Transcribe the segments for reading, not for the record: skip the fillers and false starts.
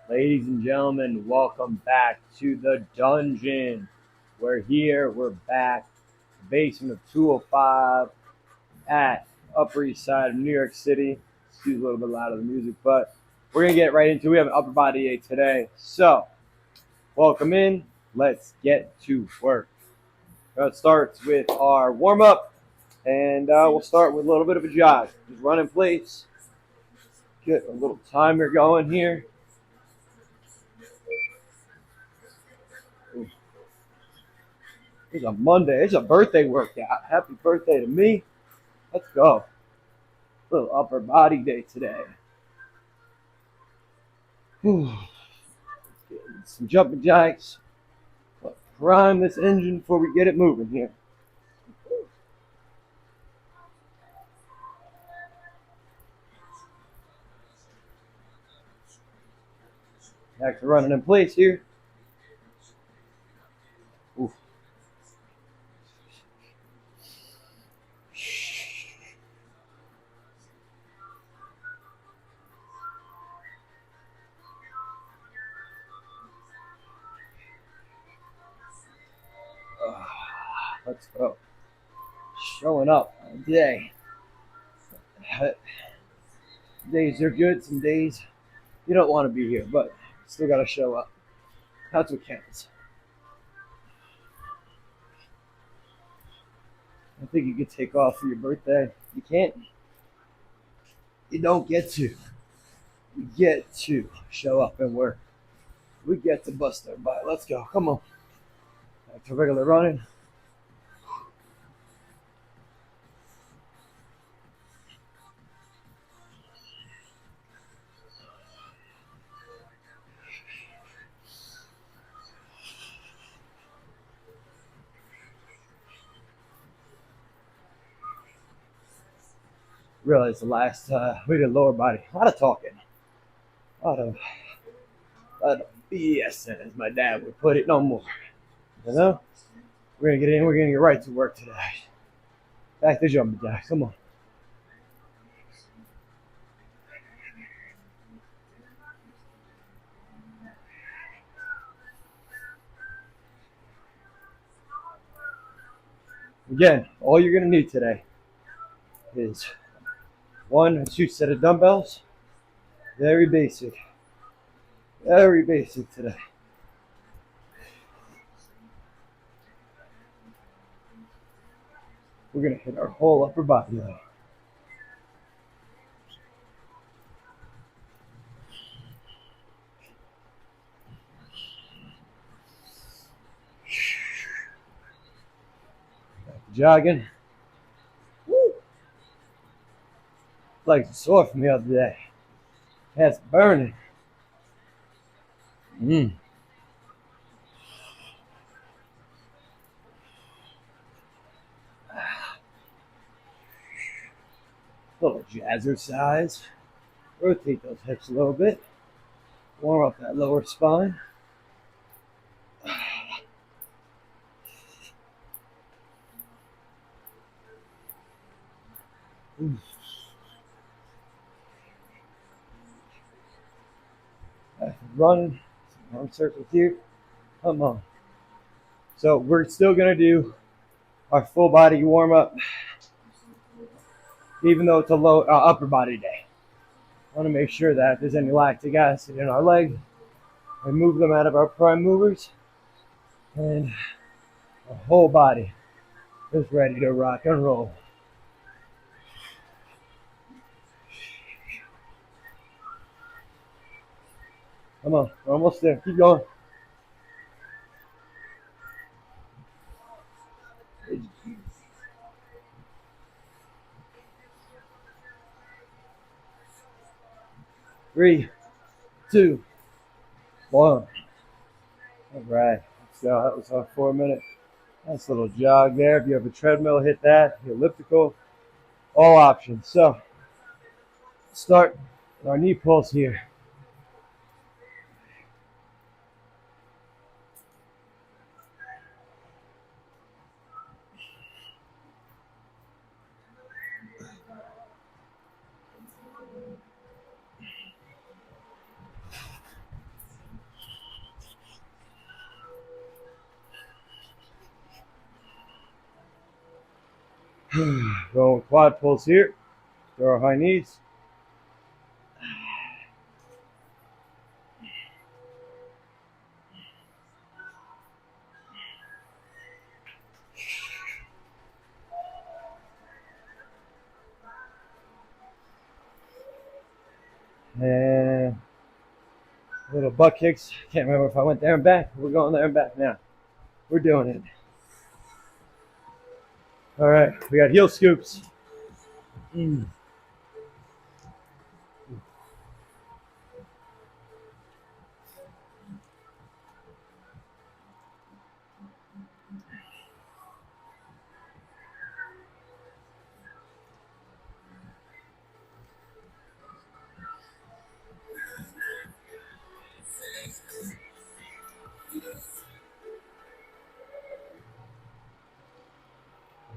Ladies and gentlemen, welcome back to the dungeon. We're here, we're back, basement of 205 at Upper East Side of New York City. Excuse a little bit loud of the music, but we're gonna get right into it. We have an upper body day today. So, welcome in, let's get to work. It starts with our warm up, and we'll start with a little bit of a jog. Just run in place, get a little timer going here. It's a Monday. It's a birthday workout. Happy birthday to me. Let's go. Little upper body day today. Whew. Some jumping jacks. Let's prime this engine before we get it moving here. Jacks are running in place here. Oof. Let's go. Showing up today. Days are good. Some days you don't want to be here, but still got to show up. That's what counts. I think you could take off for your birthday. You can't. You don't get to. You get to show up and work. We get to bust our butt. Let's go. Come on. Back to regular running. Realized the last we did lower body. A lot of talking. A lot of BS, as my dad would put it. No more. You know? We're gonna get in. We're gonna get right to work today. Back to jumping jacks. Come on. Again, all you're gonna need today is one or two set of dumbbells. Very basic. Very basic today. We're gonna hit our whole upper body though. Back to jogging. Woo. Legs are sore from the other day. Head's burning. Mm. Little jazzercise. Rotate those hips a little bit. Warm up that lower spine. Running, some arm circles here. Come on. So we're still gonna do our full body warm up, even though it's a low upper body day. I want to make sure that if there's any lactic acid in our leg, I move them out of our prime movers, and our whole body is ready to rock and roll. Come on, we're almost there. Keep going. 3, 2, 1. All right, let's go. That was our 4 minute. Nice little jog there. If you have a treadmill, hit that. The elliptical, all options. So, start with our knee pulls here. Going with quad pulls here. Throw our high knees. And little butt kicks. Can't remember if I went there and back. We're going there and back now. We're doing it. All right, we got heel scoops.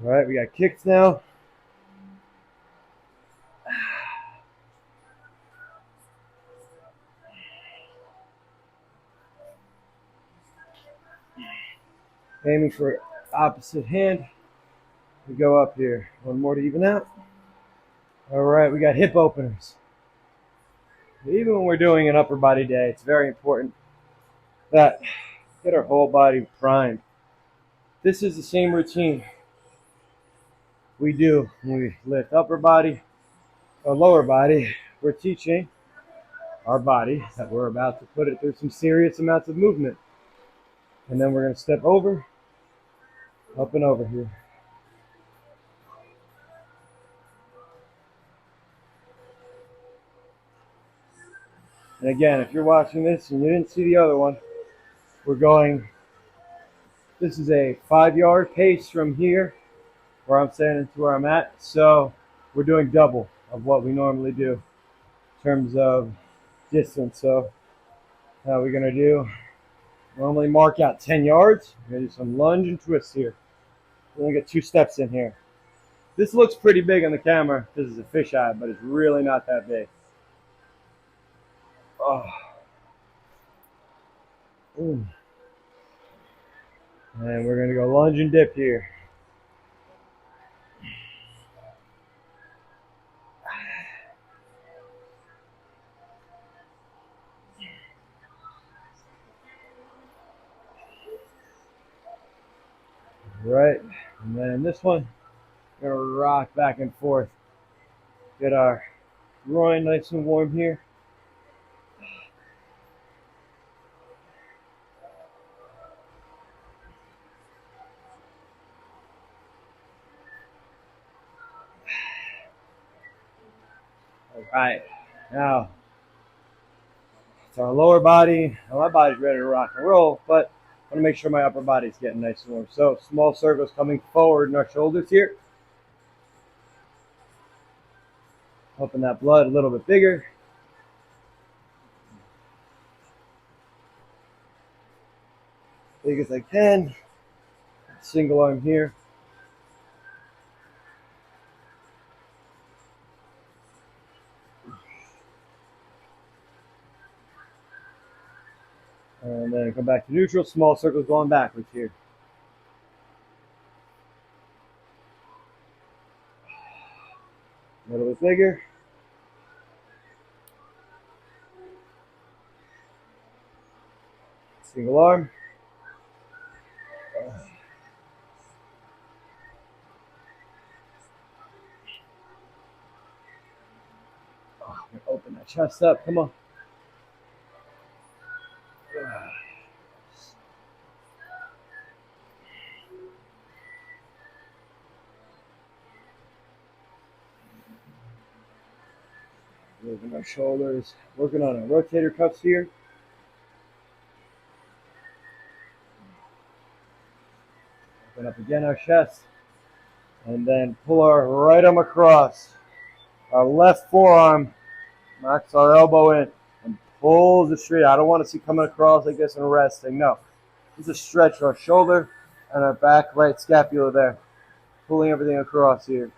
All right, we got kicks now. Aiming for opposite hand. We go up here. One more to even out. All right, we got hip openers. Even when we're doing an upper body day, it's very important that get our whole body primed. This is the same routine we do when we lift upper body or lower body. We're teaching our body that we're about to put it through some serious amounts of movement. And then we're going to step over, up and over here. And again, if you're watching this and you didn't see the other one, we're going, this is a 5-yard pace from here where I'm standing to where I'm at. So we're doing double of what we normally do in terms of distance. So how we're going to do, normally mark out 10 yards. We're going to do some lunge and twist here. We're going to get 2 steps in here. This looks pretty big on the camera. This is a fisheye, but it's really not that big. Oh. Ooh. And we're going to go lunge and dip here. Right, and then this one, we're going to rock back and forth. Get our groin nice and warm here. All right, now it's our lower body. Now my body's ready to rock and roll, but I want to make sure my upper body's getting nice and warm. So small circles coming forward in our shoulders here. Pumping that blood a little bit bigger. Big as I can. Single arm here. And then come back to neutral. Small circles going backwards here. A little bit bigger. Single arm. Oh, open that chest up. Come on. Moving our shoulders. Working on our rotator cuffs here. Open up again our chest. And then pull our right arm across. Our left forearm knocks our elbow in and pulls it straight. I don't want to see coming across like this and resting. No. Just stretch our shoulder and our back right scapula there. Pulling everything across here.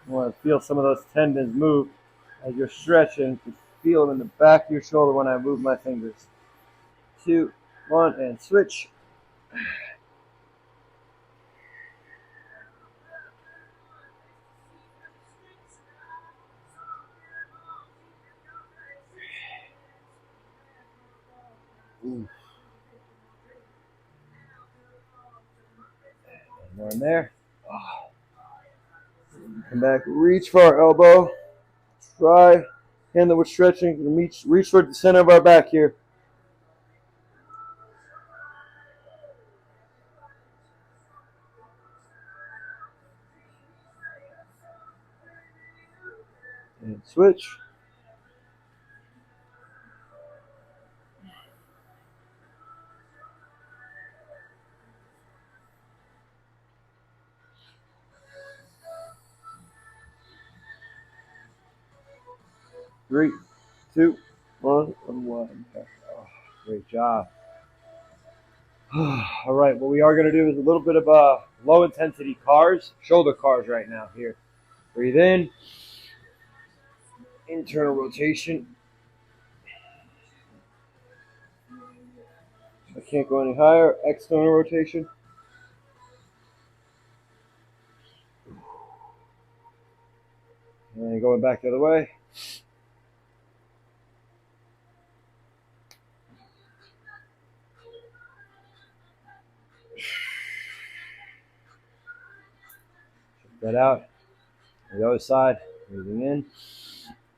You want to feel some of those tendons move as you're stretching. You can feel them in the back of your shoulder when I move my fingers. 2, One, and switch. Ooh. More in there. Oh. Come back, reach for our elbow. Try, hand that we're stretching, reach toward the center of our back here. And switch. Three, two, one, and one. Oh, great job. All right, what we are going to do is a little bit of low intensity cars, shoulder cars right now here. Breathe in, internal rotation. I can't go any higher, external rotation. And going back the other way. Check that out. The other side, breathing in,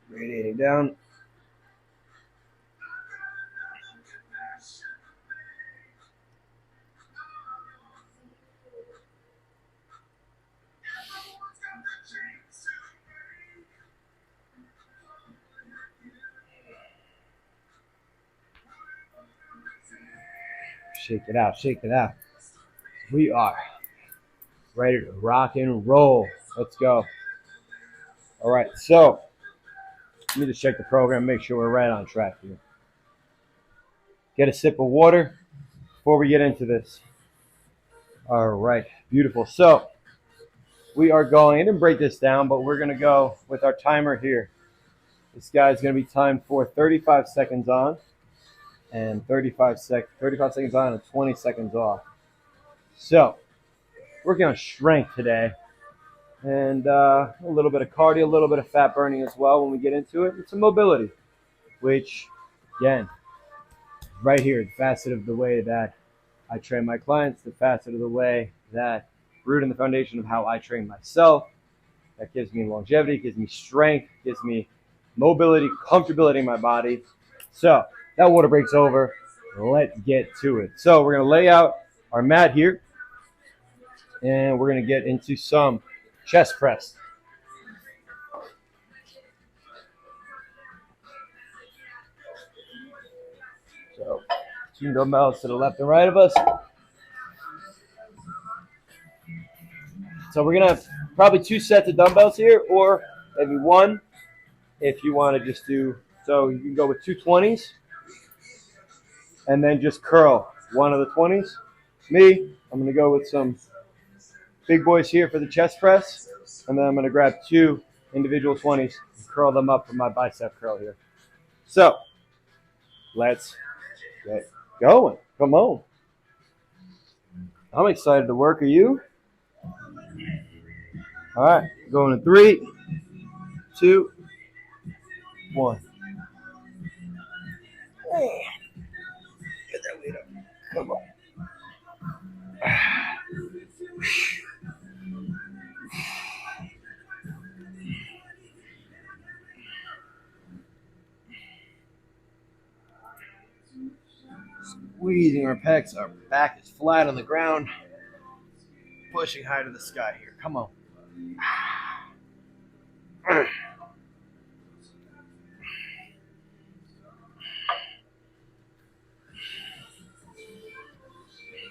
radiating down. Shake it out, shake it out. We are ready to rock and roll. Let's go. All right, so let me just check the program, make sure we're right on track here. Get a sip of water before we get into this. All right, beautiful. So we are going, I didn't break this down, but we're going to go with our timer here. This guy's going to be timed for 35 seconds on and 35 seconds on and 20 seconds off. So working on strength today and a little bit of cardio, a little bit of fat burning as well when we get into it, and some mobility, which, again, right here, the facet of the way that I train my clients, the facet of the way that root in the foundation of how I train myself. That gives me longevity, gives me strength, gives me mobility, comfortability in my body. So that water breaks over. Let's get to it. So we're going to lay out our mat here, and we're going to get into some chest press. So 2 dumbbells to the left and right of us. So we're going to have probably 2 sets of dumbbells here, or maybe 1 if you want to just do, so you can go with 2 20s and then just curl 1 of the 20s. Me, I'm going to go with some big boys here for the chest press, and then I'm going to grab 2 individual 20s and curl them up for my bicep curl here. So let's get going. Come on. I'm excited to work. Are you? All right, going in 3, 2, 1. Hey, get that weight up. Come on. Squeezing our pecs. Our back is flat on the ground. Pushing high to the sky here. Come on.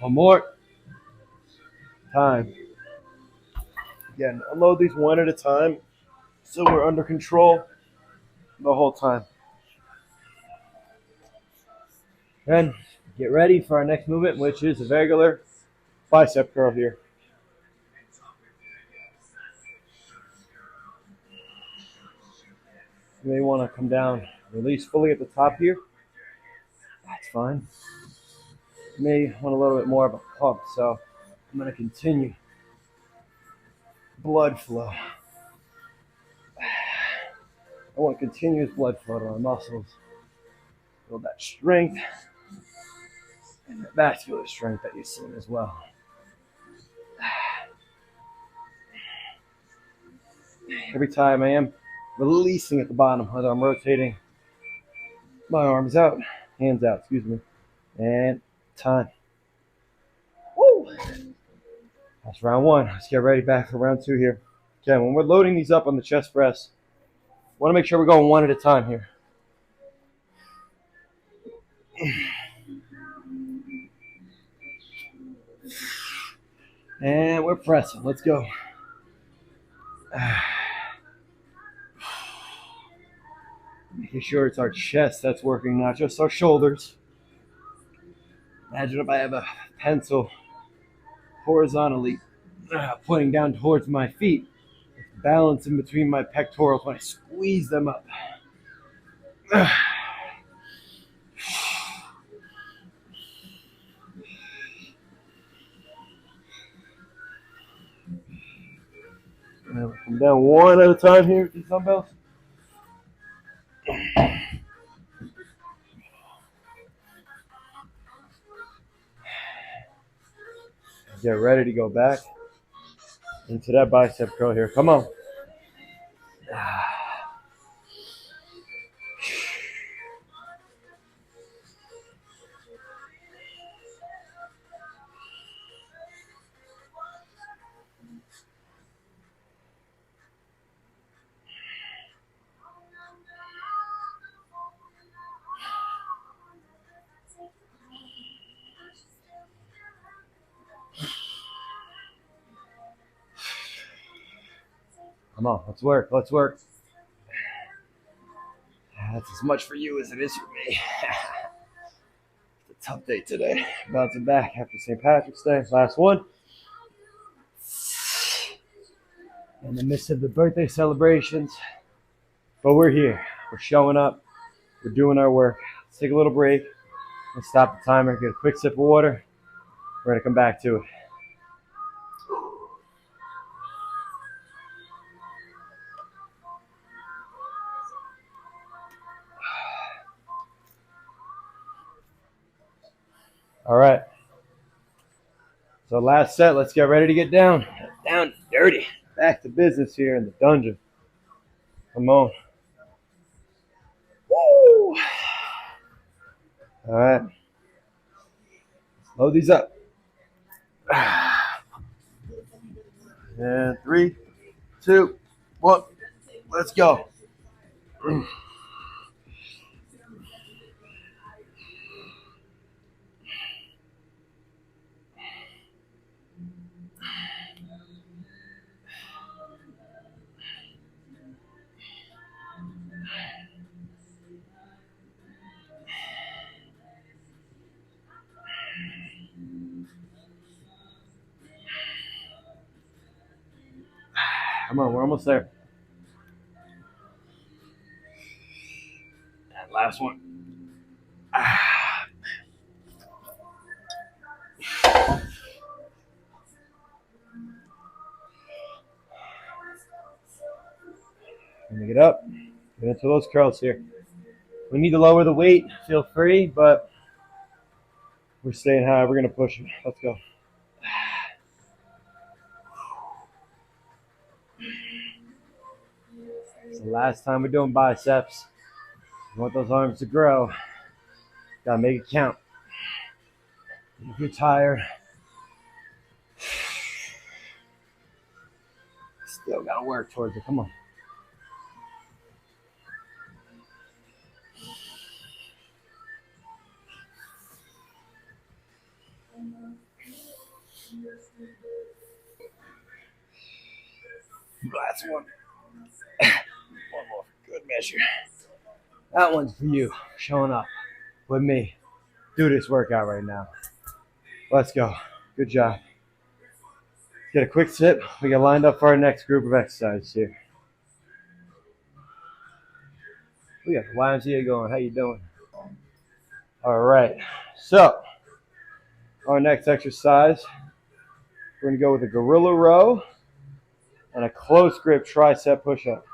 One more time. Again, unload these one at a time so we're under control the whole time. And get ready for our next movement, which is a regular bicep curl here. You may want to come down, release fully at the top here. That's fine. may want a little bit more of a pump, so I'm going to continue blood flow. I want continuous blood flow to our muscles, build that strength and the vascular strength that you've seen as well. Every time I am releasing at the bottom, whether I'm rotating my arms out, hands out, excuse me, and time. Woo! That's round one. Let's get ready back for round two here. Okay, when we're loading these up on the chest press, want to make sure we're going one at a time here. And we're pressing. Let's go. Making sure it's our chest that's working, not just our shoulders. Imagine if I have a pencil horizontally pointing down towards my feet, balance in between my pectorals when I squeeze them up. Come down one at a time here with these dumbbells. Get ready to go back into that bicep curl here. Come on. Come on, let's work, let's work. That's as much for you as it is for me. It's a tough day today. Bouncing back after St. Patrick's Day. Last one. In the midst of the birthday celebrations. But we're here. We're showing up. We're doing our work. Let's take a little break. Let's stop the timer, get a quick sip of water. We're going to come back to it. All right. So last set, let's get ready to get down. Down dirty. Back to business here in the dungeon. Come on. Woo! All right. Load these up. And 3, 2, 1. Let's go. Come on, we're almost there. And last one. Gonna get up. Get into those curls here. We need to lower the weight. Feel free, but we're staying high. We're gonna push it. Let's go. It's the last time we're doing biceps. You want those arms to grow. Gotta make it count. If you're tired, still gotta work towards it. Come on. Last one. One more for good measure. That one's for you, showing up with me. Do this workout right now. Let's go. Good job. Get a quick sip. We get lined up for our next group of exercises here. We got the YMCA going. How you doing? All right. So Our next exercise, we're going to go with a gorilla row and a close grip tricep push-up.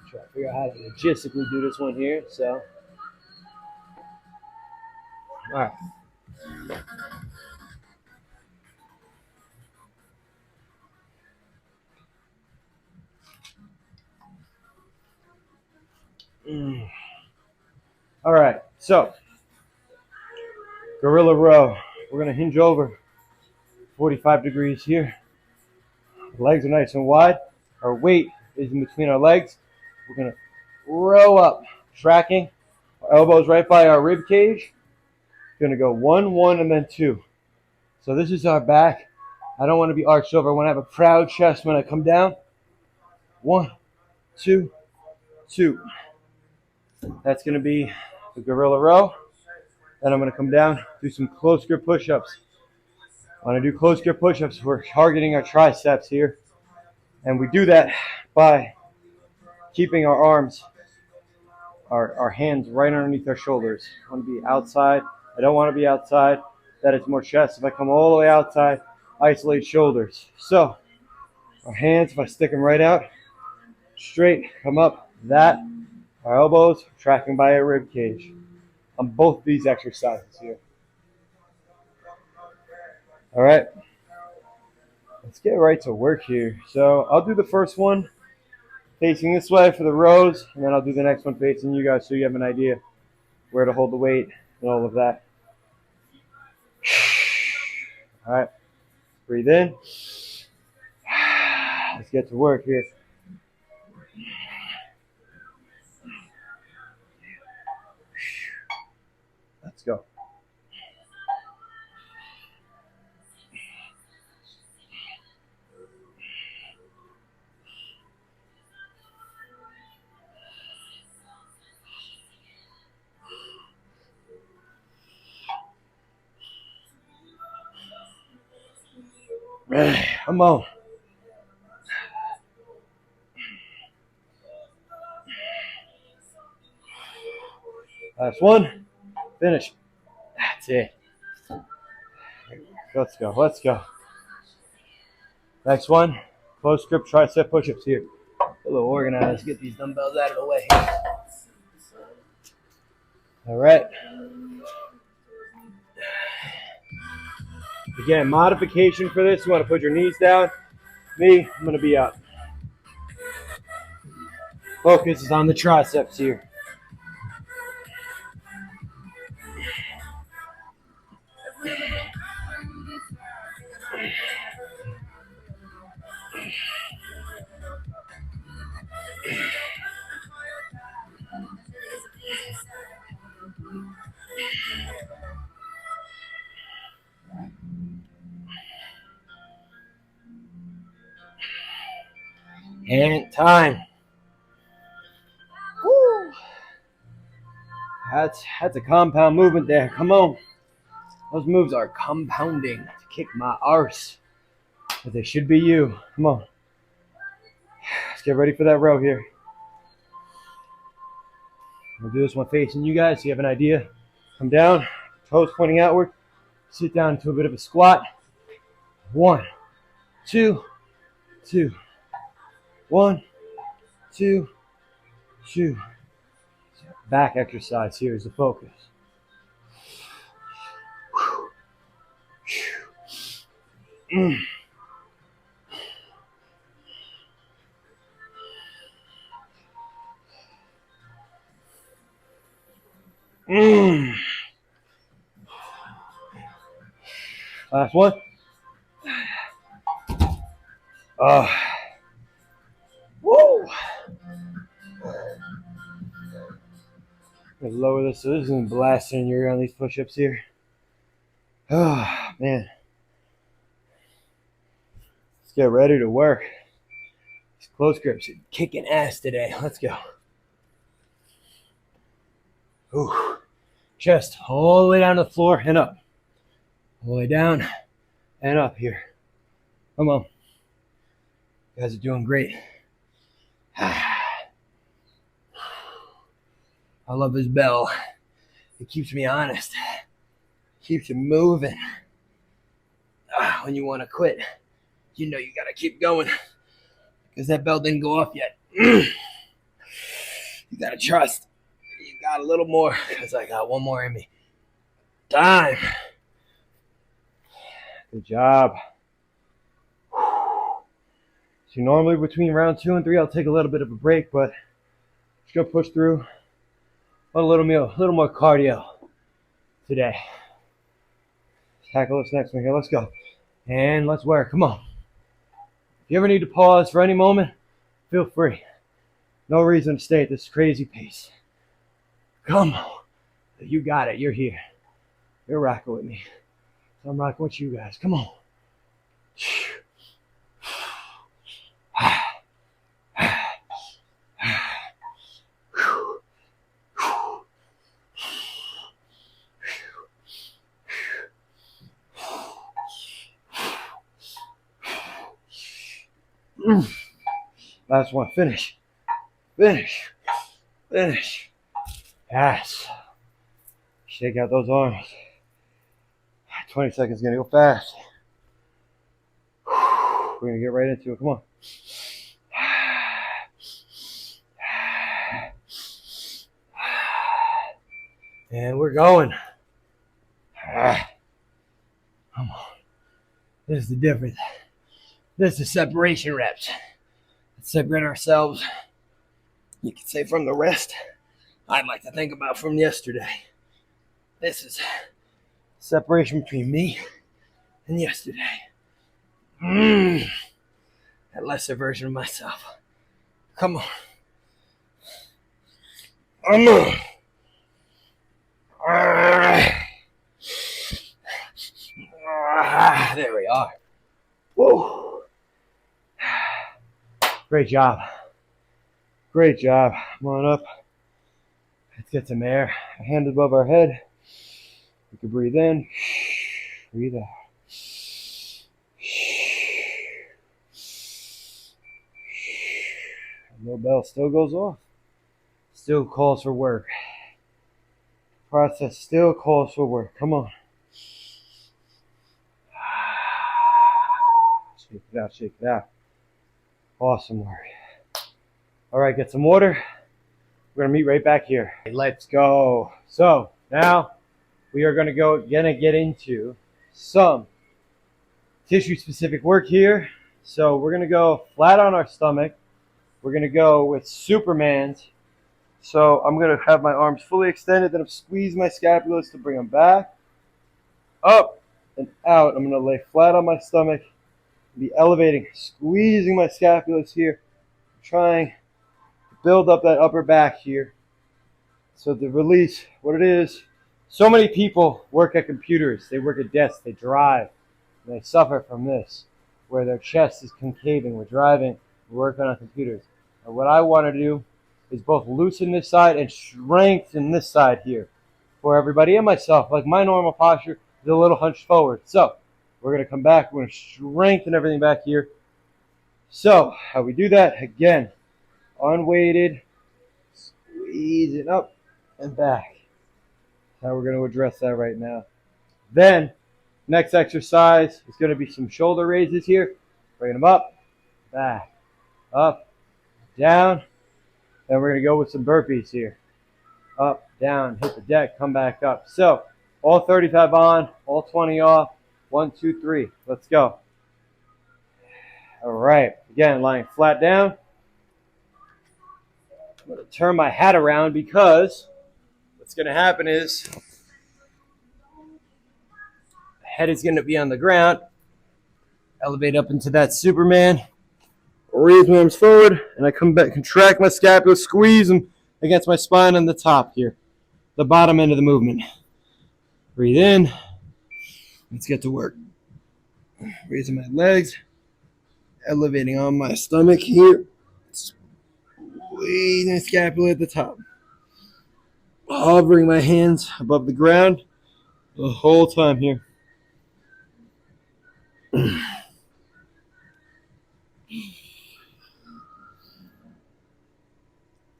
Try to figure out how to logistically do this one here. So, all right. All right. So, gorilla row. We're going to hinge over 45 degrees here. Legs are nice and wide. Our weight is in between our legs. We're going to row up, tracking. Our elbows right by our rib cage. Going to go 1, 1, and then 2. So this is our back. I don't want to be arched over. I want to have a proud chest when I come down. 1, 2, 2. That's going to be the gorilla row. Then I'm going to come down, do some close grip push-ups. When I do close grip push-ups, we're targeting our triceps here. And we do that by keeping our arms, our hands right underneath our shoulders. I want to be outside. I don't want to be outside. That is more chest. If I come all the way outside, isolate shoulders. So our hands, if I stick them right out, straight, come up, that. Our elbows tracking by our rib cage on both these exercises here. All right, let's get right to work here. So I'll do the first one facing this way for the rows, and then I'll do the next one facing you guys so you have an idea where to hold the weight and all of that. All right, breathe in. Let's get to work here. Let's go. Come on. Last one. Finish. That's it. Let's go. Let's go. Next one. Close grip tricep push-ups here. A little organized. Get these dumbbells out of the way. All right. Again, modification for this. You want to put your knees down. Me, I'm going to be up. Focus is on the triceps here. And time. Woo. That's a compound movement there. Come on. Those moves are compounding to kick my arse. But they should be you. Come on. Let's get ready for that row here. We'll do this one facing you guys so you have an idea. Come down, toes pointing outward. Sit down into a bit of a squat. 1, 2, 2. 1, 2, 2. Back exercise here is the focus. Last one. Woo! Lower this so this isn't blasting your ear on these push-ups here. Oh, man. Let's get ready to work. These close grips are kicking ass today. Let's go. Ooh. Chest all the way down to the floor and up. All the way down and up here. Come on. You guys are doing great. I love this bell. It keeps me honest. Keeps you moving. When you want to quit, you know you got to keep going because that bell didn't go off yet. You got to trust. You got a little more because I got one more in me. Time. Good job. So normally between round 2 and 3, I'll take a little bit of a break, but just gonna push through on a little more cardio today. Tackle this next one here. Let's go. And let's work. Come on. If you ever need to pause for any moment, feel free. No reason to stay at this crazy pace. Come on. You got it. You're here. You're rocking with me. So I'm rocking with you guys. Come on. Last one. Finish. Finish. Finish. Yes. Shake out those arms. 20 seconds is going to go fast. We're going to get right into it. Come on. And we're going. Come on. This is the difference. This is separation reps. Let's separate ourselves. You could say from the rest. I'd like to think about from yesterday. This is separation between me and yesterday. That lesser version of myself. Come on. Come on. There we are. Woo. Great job. Great job. Come on up. Let's get some air. Hands above our head. We can breathe in. Breathe out. No bell still goes off. Still calls for work. Process still calls for work. Come on. Shake it out, shake it out. Awesome work. All right, get some water. We're gonna meet right back here. Let's go. So now we are gonna get into some tissue-specific work here. So we're gonna go flat on our stomach. We're gonna go with Superman's. So I'm gonna have my arms fully extended, then I'm squeeze my scapulas to bring them back, up and out. I'm gonna lay flat on my stomach, be elevating, squeezing my scapulas here, trying to build up that upper back here. So to release what it is, so many people work at computers, they work at desks, they drive, and they suffer from this, where their chest is concaving. We're driving, we're working on computers. And what I want to do is both loosen this side and strengthen this side here for everybody and myself. Like my normal posture is a little hunched forward. So we're going to come back. We're going to strengthen everything back here. So how we do that? Again, unweighted, squeeze it up and back. That's how we're going to address that right now. Then next exercise is going to be some shoulder raises here. Bring them up, back, up, down. Then we're going to go with some burpees here. Up, down, hit the deck, come back up. So all 35 on, all 20 off. 1, 2, 3. Let's go. All right. Again, lying flat down. I'm going to turn my hat around because what's going to happen is the head is going to be on the ground. Elevate up into that Superman. Raise my arms forward, and I come back, contract my scapula, squeeze them against my spine on the top here, the bottom end of the movement. Breathe in. Let's get to work. Raising my legs, elevating on my stomach here, squeezing the scapula at the top. Hovering my hands above the ground the whole time here.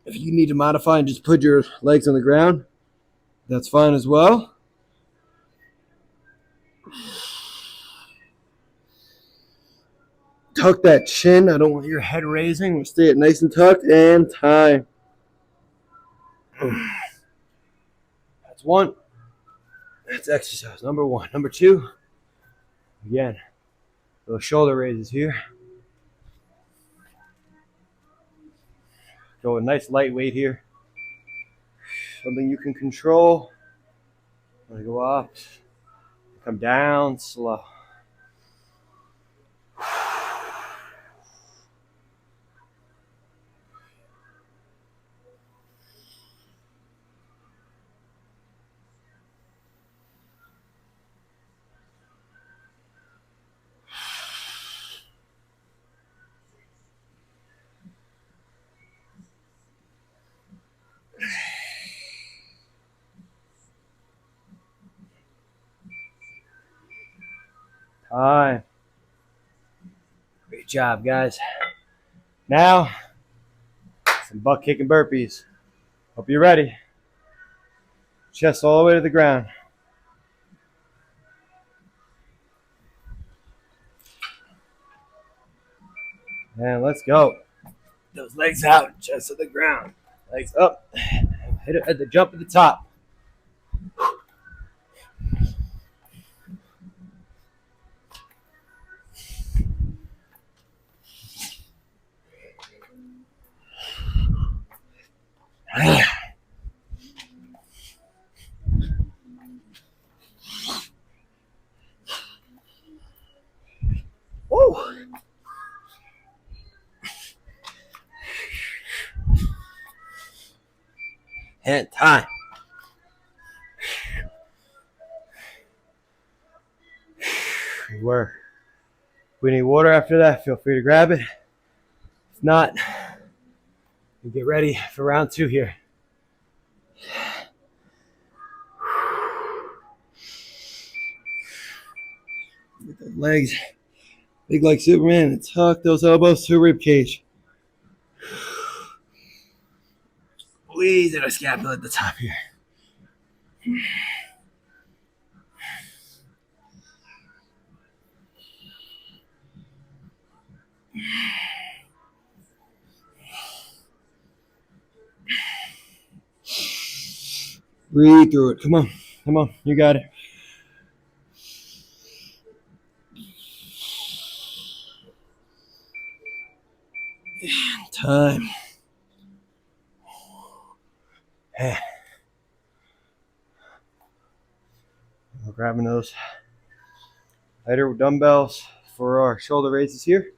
If if you need to modify and just put your legs on the ground, that's fine as well. Tuck that chin. I don't want your head raising. We'll stay it nice and tucked, and time. That's one. That's exercise number one. Number two, again, those shoulder raises here. Go a nice light weight here. Something you can control. I'm gonna go up, come down slow. Time. Great job, guys. Now, some butt kicking burpees. Hope you're ready. Chest all the way to the ground. And let's go. Those legs out, chest to the ground. Legs up. Hit it at the jump at the top. Woo! And time. Good work. If we need water after that, feel free to grab it. If not, we get ready for round two here. Get those legs big like Superman and tuck those elbows to a rib cage. Squeeze at our scapula at the top here. Breathe through it. Come on. Come on. You got it. And time. We're grabbing those lighter dumbbells for our shoulder raises here.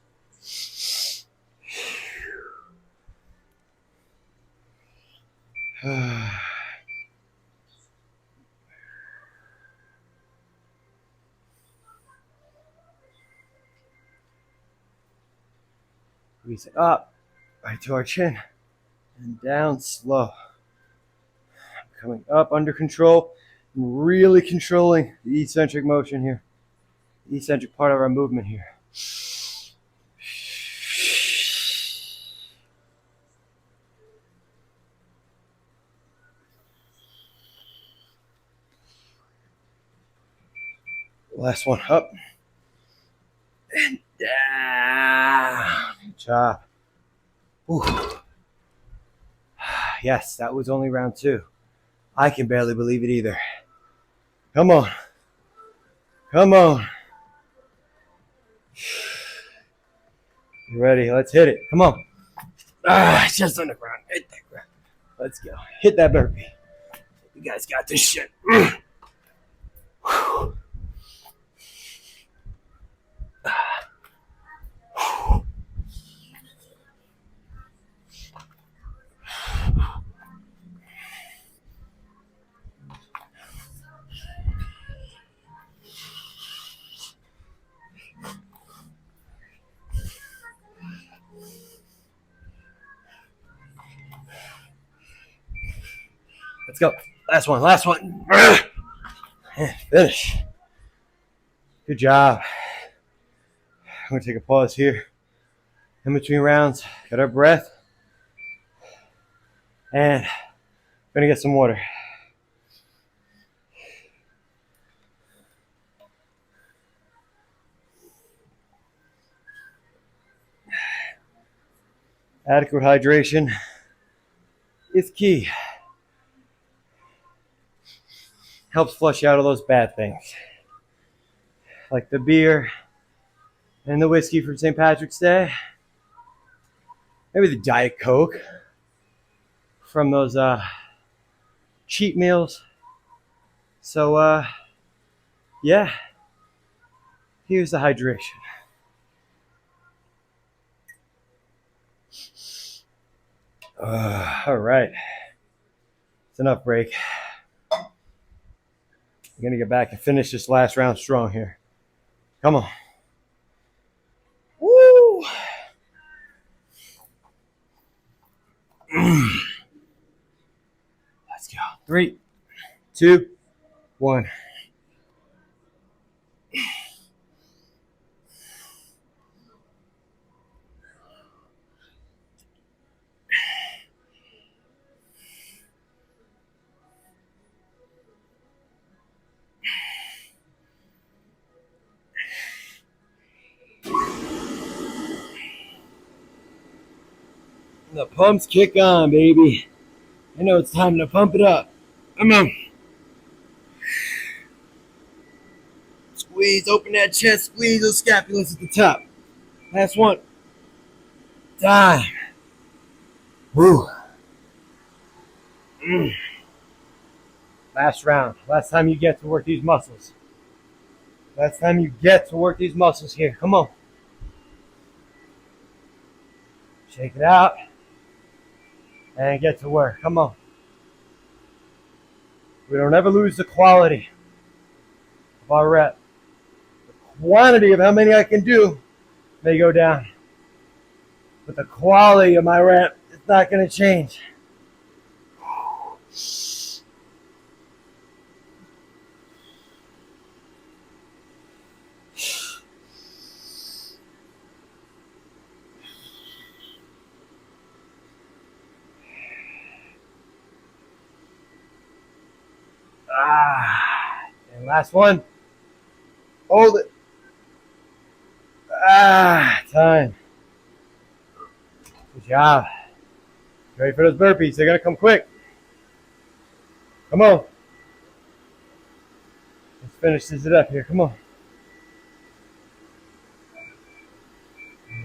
Squeeze it up, right to our chin, and down slow. Coming up under control, and really controlling the eccentric motion here, the eccentric part of our movement here. Last one, up and down. Good job. Whew. Yes, that was only round two. I can barely believe it either. Come on. Come on. You ready? Let's hit it. Come on. Just on the ground. Hit that ground. Let's go. Hit that burpee. You guys got this shit. Let's go. Last one. Last one. And finish. Good job. I'm going to take a pause here. In between rounds, get our breath. And I'm gonna get some water. Adequate hydration is key. Helps flush out all those bad things, like the beer and the whiskey from St. Patrick's Day. Maybe the Diet Coke from those cheat meals. So, yeah, here's the hydration. All right, it's enough break. I'm gonna get back and finish this last round strong here. Come on. Woo! Let's go. 3, 2, 1. The pumps kick on, baby. I know it's time to pump it up. Come on. Squeeze, open that chest, squeeze those scapulas at the top. Last one. Time. Woo. Last round. Last time you get to work these muscles. Last time you get to work these muscles here. Come on. Shake it out. And get to work. Come on. We don't ever lose the quality of our rep. The quantity of how many I can do may go down. But the quality of my rep is not going to change. And last one. Hold it. Time. Good job. Ready for those burpees? They're gonna come quick. Come on. Let's finish this up here. Come on.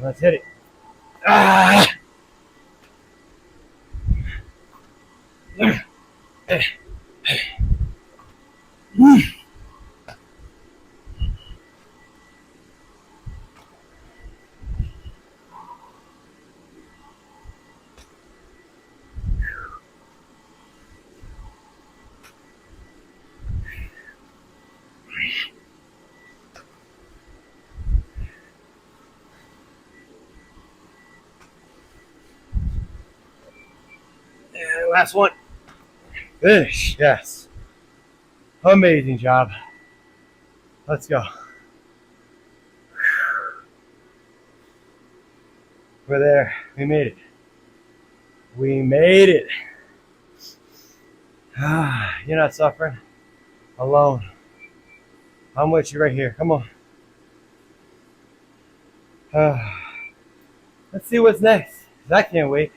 Let's hit it. And last one. Finish. Yes. Amazing job. Let's go. We're there. We made it. We made it. You're not suffering alone. I'm with you right here. Come on. Let's see what's next. I can't wait.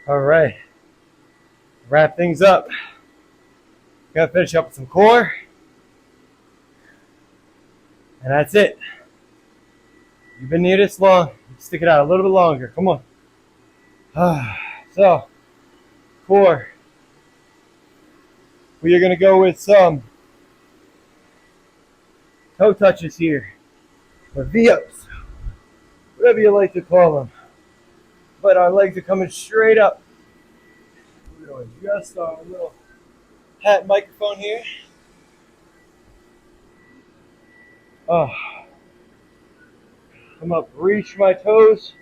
All right. Wrap things up. Gotta finish up with some core. And that's it. You've been near this long. Stick it out a little bit longer. Come on. So, core. We are going to go with some toe touches here. Or V-ups. Whatever you like to call them. But our legs are coming straight up. We're going to adjust our little hat microphone here. Come up, reach my toes.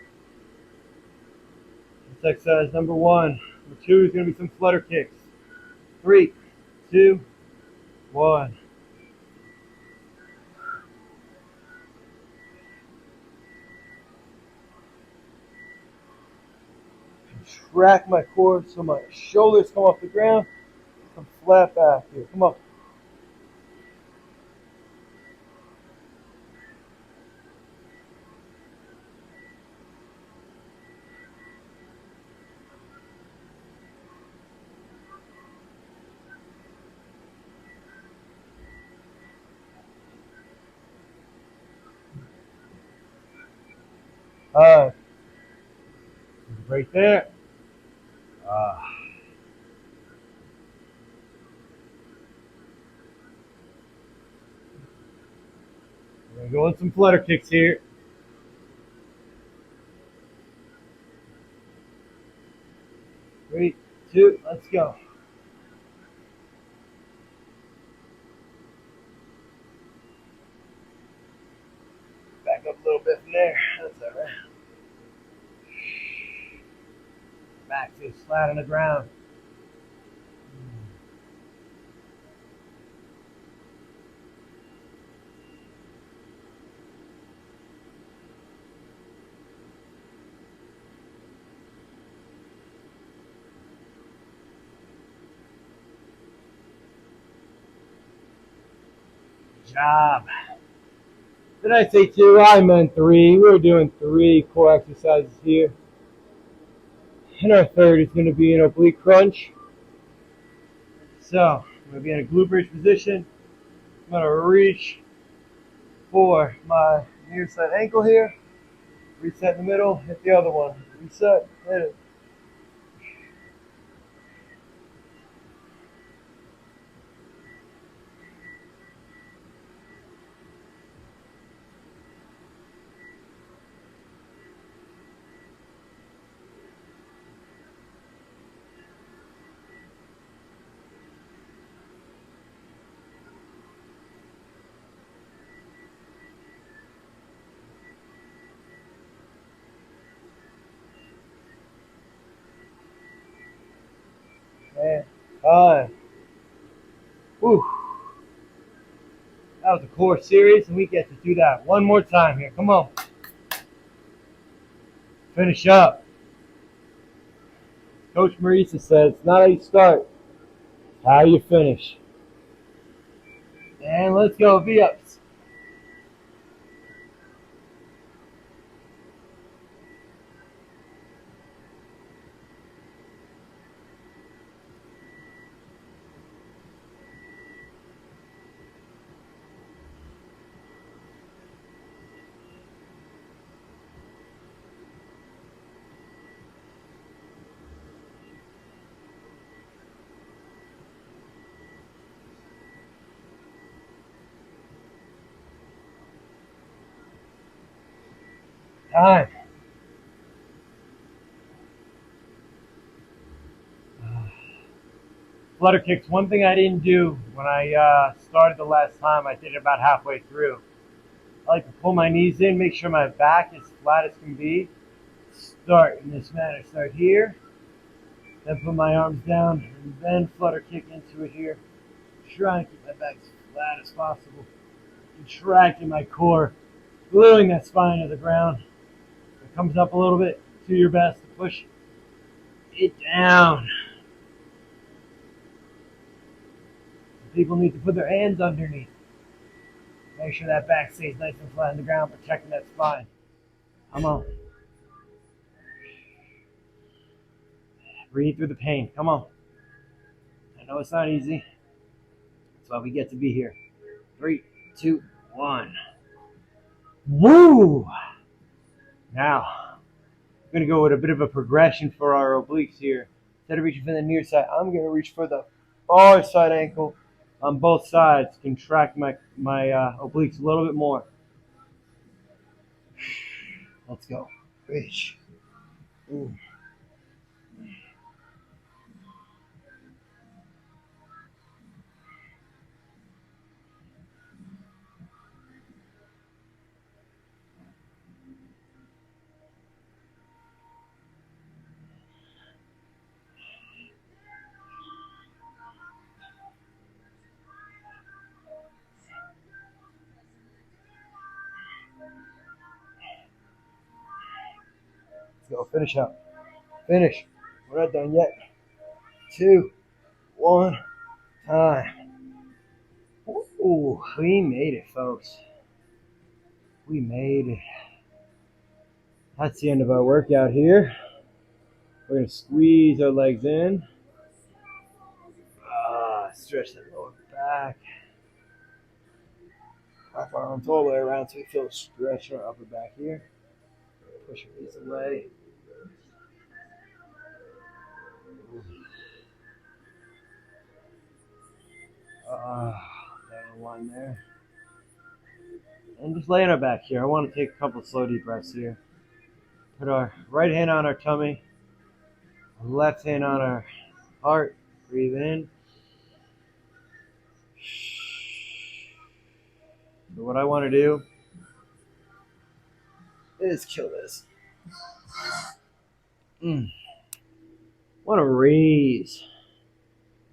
That's exercise number 1. Number 2 is going to be some flutter kicks. 3, 2, 1. Contract my core so my shoulders come off the ground. Come flat back here. Come on. Alright. Right there. Uh, we're going to go in some flutter kicks here. 3, 2, let's go. Back up a little bit from there. That's alright. Back to flat on the ground. Good job. Did I say 2? I meant 3. We're doing 3 core exercises here. And our third is going to be an oblique crunch. So, I'm going to be in a glute bridge position. I'm going to reach for my near side ankle here. Reset in the middle, hit the other one. Reset, hit it. And time. Whew. That was a core series, and we get to do that one more time here. Come on. Finish up. Coach Marisa says, it's not how you start, it's how you finish. And let's go, V-ups. Time. Flutter kicks, one thing I didn't do when I started the last time, I did it about halfway through. I like to pull my knees in, make sure my back is flat as can be. Start in this manner. Start here, then put my arms down, and then flutter kick into it here. Try and keep my back as flat as possible. Contracting my core, gluing that spine to the ground. It comes up a little bit. Do your best to push it down. People need to put their hands underneath. Make sure that back stays nice and flat on the ground, protecting that spine. Come on. Breathe through the pain. Come on. I know it's not easy. That's why we get to be here. 3, 2, 1. Woo! Now, I'm going to go with a bit of a progression for our obliques here. Instead of reaching for the near side, I'm going to reach for the far side ankle on both sides. Contract my obliques a little bit more. Let's go. Reach. Ooh. Go, finish up. Finish. We're not done yet. 2, 1, time. Ooh, we made it, folks. We made it. That's the end of our workout here. We're going to squeeze our legs in. Stretch that lower back. Wrap our arms all the way around so we feel a stretch in our upper back here. Push your knees away. Down one there. And just lay on our back here. I want to take a couple of slow deep breaths here. Put our right hand on our tummy, left hand on our heart. Breathe in. So what I want to do is kill this. I want to raise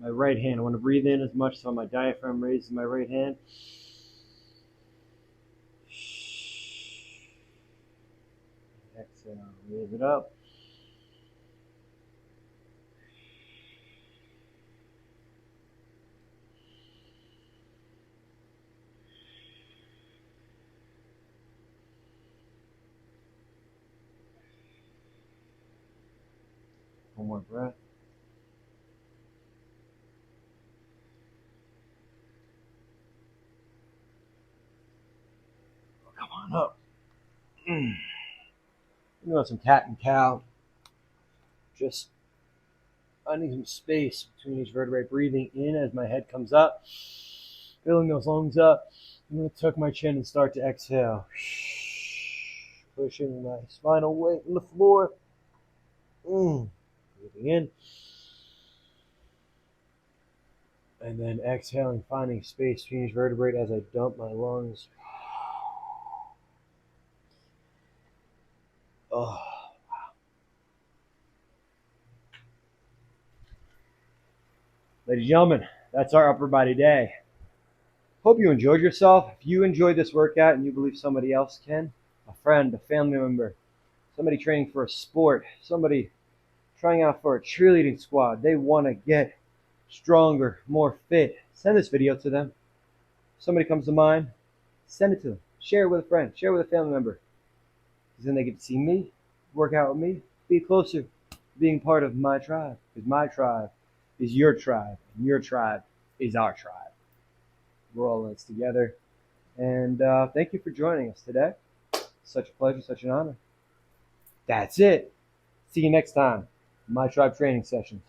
my right hand. I want to breathe in as much so my diaphragm raises my right hand. Exhale, raise it up. One more breath. Come on up. You want some cat and cow. Just finding some space between each vertebrae. Breathing in as my head comes up. Filling those lungs up. I'm going to tuck my chin and start to exhale. Pushing my spinal weight on the floor. Breathing in. And then exhaling, finding space between each vertebrae as I dump my lungs. Oh. Ladies and gentlemen, that's our upper body day. Hope you enjoyed yourself. If you enjoyed this workout and you believe somebody else can, a friend, a family member, somebody training for a sport, somebody trying out for a cheerleading squad, they want to get stronger, more fit, send this video to them. If somebody comes to mind, send it to them. Share it with a friend, share it with a family member. Because then they get to see me, work out with me, be closer to being part of my tribe. Because my tribe is your tribe, and your tribe is our tribe. We're all in this together. And thank you for joining us today. Such a pleasure, such an honor. That's it. See you next time. My Tribe Training Sessions.